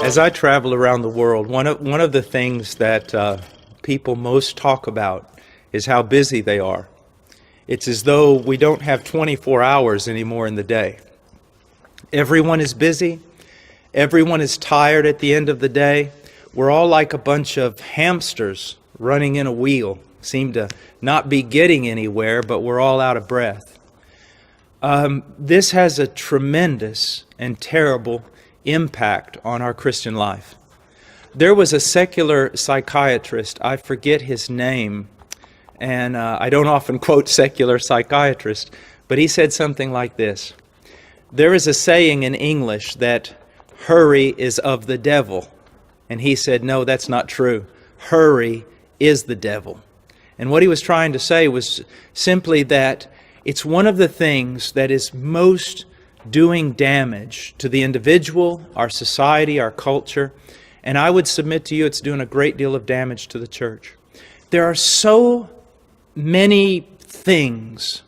As I travel around the world, one of the things that people most talk about is how busy they are. It's as though we don't have 24 hours anymore in the day. Everyone is busy. Everyone is tired at the end of the day. We're all like a bunch of hamsters running in a wheel. Seem to not be getting anywhere, but we're all out of breath. This has a tremendous and terrible impact on our Christian life. There was a secular psychiatrist, I forget his name, and I don't often quote secular psychiatrists, but he said something like this. There is a saying in English that hurry is of the devil. And he said, no, that's not true. Hurry is the devil. And what he was trying to say was simply that it's one of the things that is most doing damage to the individual, our society, our culture. And I would submit to you it's doing a great deal of damage to the church. There are so many things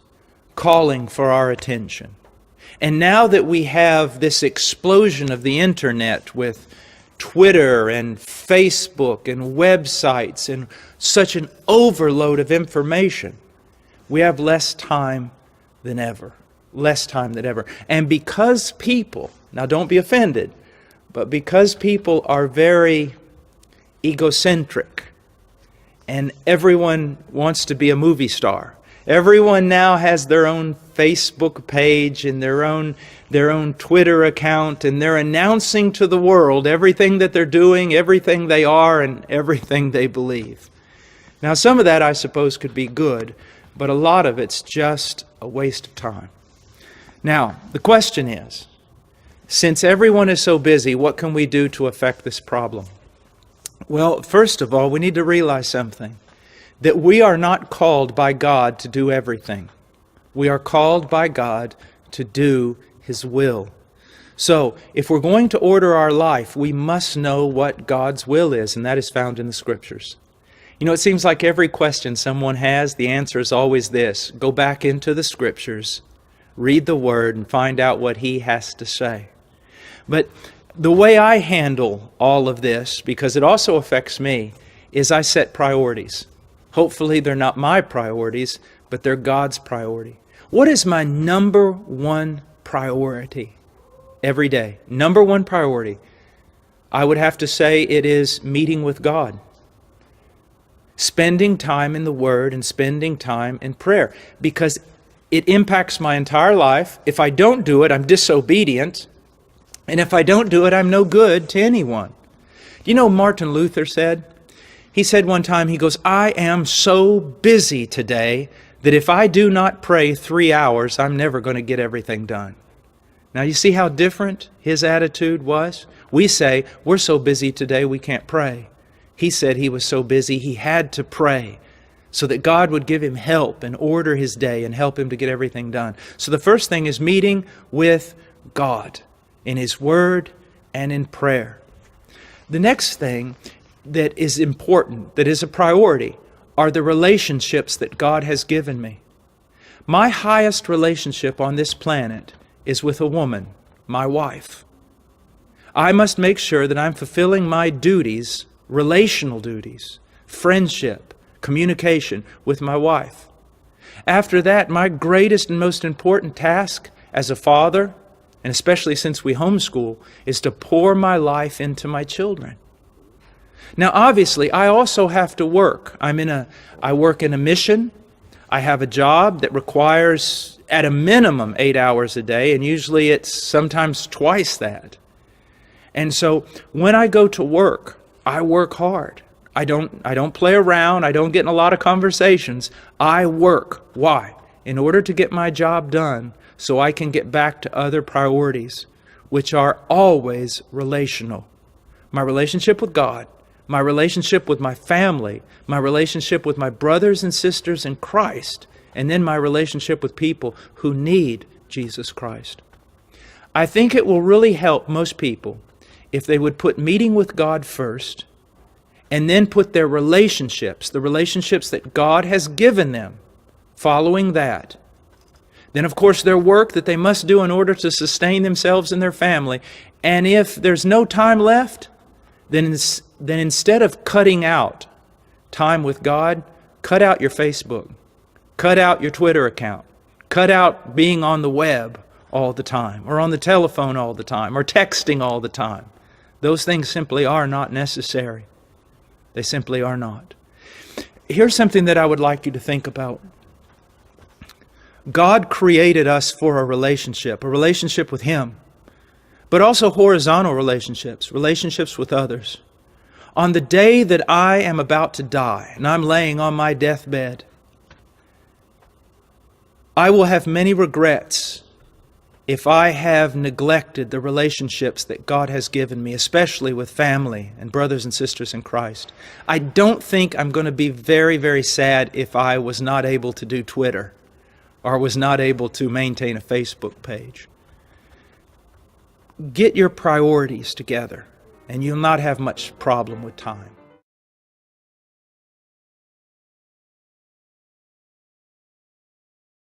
calling for our attention. And now that we have this explosion of the internet with Twitter and Facebook and websites and such an overload of information, we have less time than ever. Less time than ever. And because people, now don't be offended, but because people are very egocentric and everyone wants to be a movie star, everyone now has their own Facebook page and their own Twitter account, and they're announcing to the world everything that they're doing, everything they are, and everything they believe. Now, some of that, I suppose, could be good, but a lot of it's just a waste of time. Now, the question is, since everyone is so busy, what can we do to affect this problem? Well, first of all, we need to realize something. That we are not called by God to do everything. We are called by God to do His will. So, if we're going to order our life, we must know what God's will is, and that is found in the Scriptures. You know, it seems like every question someone has, the answer is always this. Go back into the Scriptures, read the Word, and find out what He has to say. But the way I handle all of this, because it also affects me, is I set priorities. Hopefully they're not my priorities, but they're God's priority. What is my number one priority every day? Number one priority. I would have to say it is meeting with God. Spending time in the Word and spending time in prayer. Because it impacts my entire life. If I don't do it, I'm disobedient. And if I don't do it, I'm no good to anyone. Do you know Martin Luther said? He said one time, he goes, I am so busy today that if I do not pray 3 hours, I'm never going to get everything done. Now you see how different his attitude was? We say, we're so busy today we can't pray. He said he was so busy he had to pray so that God would give him help and order his day and help him to get everything done. So the first thing is meeting with God in His Word and in prayer. The next thing that is important, that is a priority, are the relationships that God has given me. My highest relationship on this planet is with a woman, my wife. I must make sure that I'm fulfilling my duties, relational duties, friendship, communication with my wife. After that, my greatest and most important task as a father, and especially since we homeschool, is to pour my life into my children. Now, obviously, I also have to work. I work in a mission. I have a job that requires, at a minimum, 8 hours a day, and usually it's sometimes twice that. And so, when I go to work, I work hard. I don't play around. I don't get in a lot of conversations. I work. Why? In order to get my job done, so I can get back to other priorities, which are always relational. My relationship with God, my relationship with my family, my relationship with my brothers and sisters in Christ, and then my relationship with people who need Jesus Christ. I think it will really help most people if they would put meeting with God first, and then put their relationships, the relationships that God has given them, following that. Then, of course, their work that they must do in order to sustain themselves and their family. And if there's no time left, then instead of cutting out time with God, cut out your Facebook. Cut out your Twitter account. Cut out being on the web all the time, or on the telephone all the time, or texting all the time. Those things simply are not necessary. They simply are not. Here's something that I would like you to think about. God created us for a relationship with Him, but also horizontal relationships with others. On the day that I am about to die, and I'm laying on my deathbed, I will have many regrets if I have neglected the relationships that God has given me, especially with family and brothers and sisters in Christ. I don't think I'm going to be very, very sad if I was not able to do Twitter or was not able to maintain a Facebook page. Get your priorities together, and you'll not have much problem with time.